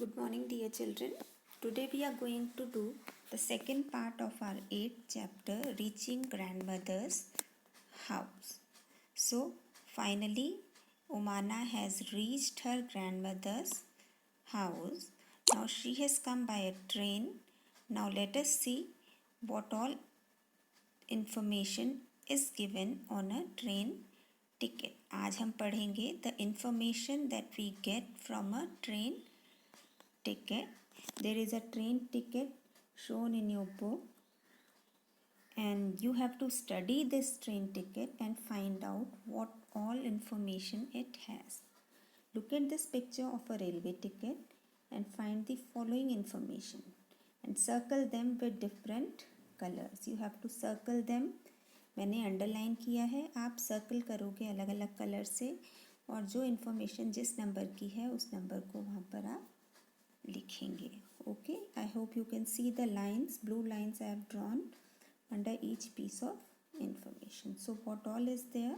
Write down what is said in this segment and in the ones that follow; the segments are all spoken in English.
Good morning, dear children. Today we are going to do the second part of our 8th chapter, Reaching Grandmother's House. So, finally, Umana has reached her grandmother's house. Now she has come by a train. Now let us see what all information is given on a train ticket. आज हम पढ़ेंगे the information that we get from a train ticket. There is a train ticket shown in your book, and you have to study this train ticket and find out what all information it has. Look at this picture of a railway ticket and find the following information and circle them with different colors. You have to circle them. मैंने underline किया है, आप circle करोगे अलग अलग colour से, और जो इन्फॉर्मेशन जिस नंबर की है उस नंबर को वहाँ पर आप लिखेंगे. Okay, I hope you can see the lines, blue lines I have drawn under each piece of information. So what all is there?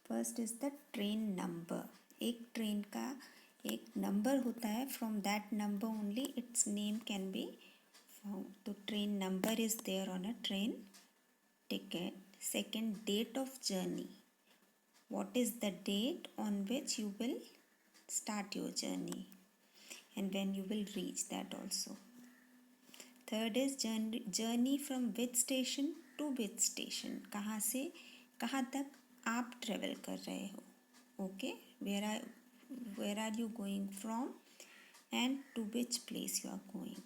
First is the train number. एक ट्रेन का एक नंबर होता है, from that number only its name can be found. तो train number is there on a train ticket. Second, date of journey. What is the date on which you will start your journey and when you will reach that also. Third is journey from which station to which station. कहाँ से कहाँ तक आप travel कर रहे हो. Okay, where are you going from and to which place you are going.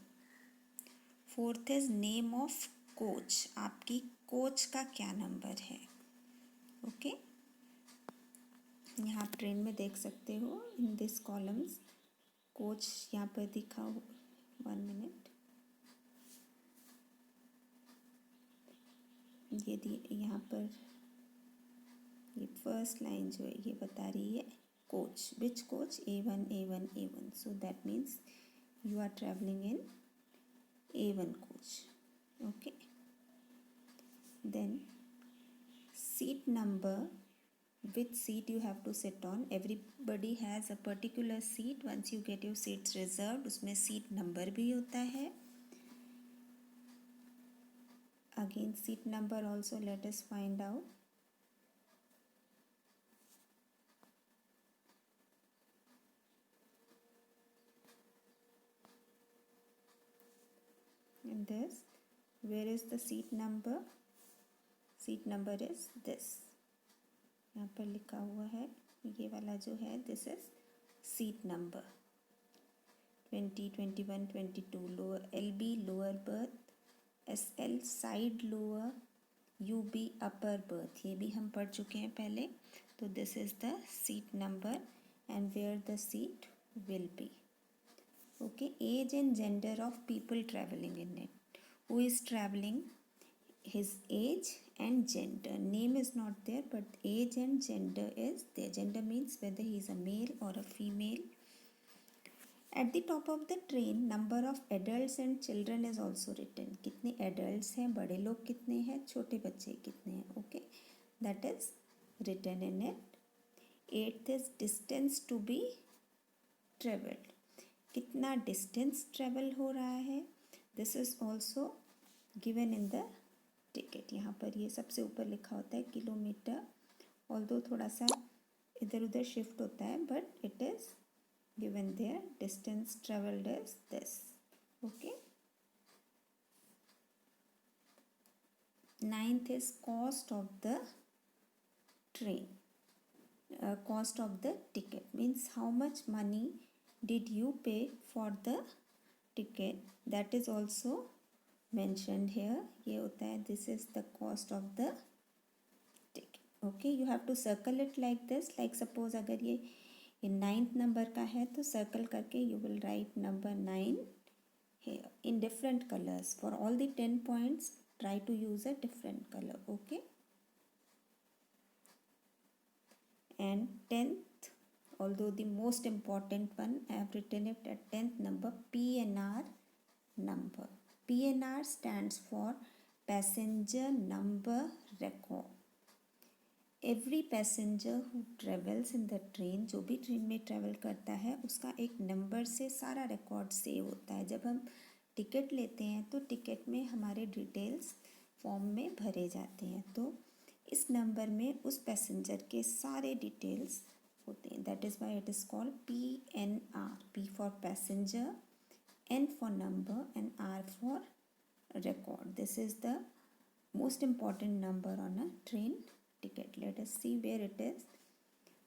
Fourth is name of coach. आपकी coach का क्या नंबर है. Okay, यहाँ आप ट्रेन में देख सकते हो इन दिस कॉलम्स कोच यहाँ पर दिखा हो. 1 मिनट. ये यहाँ पर ये फर्स्ट लाइन जो है ये बता रही है coach. Which coach? A1 A1 A1. So that means you are travelling in A1 coach. Okay. Then seat number. Which seat you have to sit on. Everybody has a particular seat. Once you get your seats reserved, उसमें seat number भी होता है. Again, seat number also let us find out. And this, where is the seat number? Seat number is this. यहाँ पर लिखा हुआ है ये वाला जो है this is seat number. 20, 21, 22 lower LB lower berth, SL side lower, UB upper berth. ये भी हम पढ़ चुके हैं पहले. तो this is the seat number and where the seat will be. Okay, age and gender of people traveling in it. Who is traveling? His age and gender. Name is not there, but age and gender is there. Gender means whether he is a male or a female. At the top of the train, number of adults and children is also written. कितने adults हैं, बड़े लोग कितने हैं, छोटे बच्चे कितने हैं. Okay, that is written in it. 8th is distance to be traveled. कितना distance travel हो रहा है. This is also given in the ticket. यहाँ पर ये सबसे ऊपर लिखा होता है किलोमीटर, ऑल्दो थोड़ा सा इधर उधर शिफ्ट होता है, but it is given there. Distance travelled is this. Okay. 9th is cost of the train. Cost of the ticket means how much money did you pay for the ticket. That is also mentioned here. ये होता है this is the cost of the ticket. Okay, you have to circle it like this. Like suppose अगर ये 9th number का है तो circle करके you will write number 9 here in different colors. For all the 10 points try to use a different color. Okay. And 10th, although the most important one, I have written it at 10th number, PNR number. PNR stands for Passenger Number Record. Every passenger who travels in the train, जो भी train में travel करता है उसका एक number से सारा record save होता है। जब हम टिकट लेते हैं तो टिकट में हमारे डिटेल्स फॉर्म में भरे जाते हैं, तो इस नंबर में उस पैसेंजर के सारे डिटेल्स होते हैं। That is why it is called PNR, P for passenger, N for number and R for record. This is the most important number on a train ticket. Let us see where it is.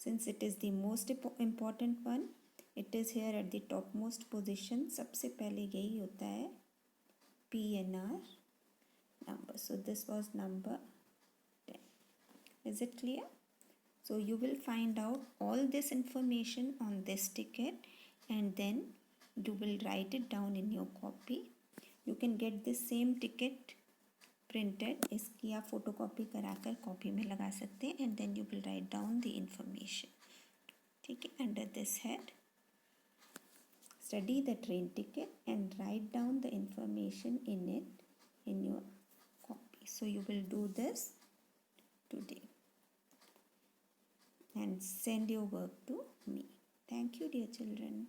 Since it is the most important one, it is here at the topmost position. सबसे पहले यही होता है PNR number. So this was number 10. Is it clear? So you will find out all this information on this ticket and then you will write it down in your copy. You can get this same ticket printed. इसकी आप photocopy कराकर copy में लगा सकते हैं and then you will write down the information. ठीक है, under this head study the train ticket and write down the information in it in your copy. So you will do this today and send your work to me. Thank you, dear children.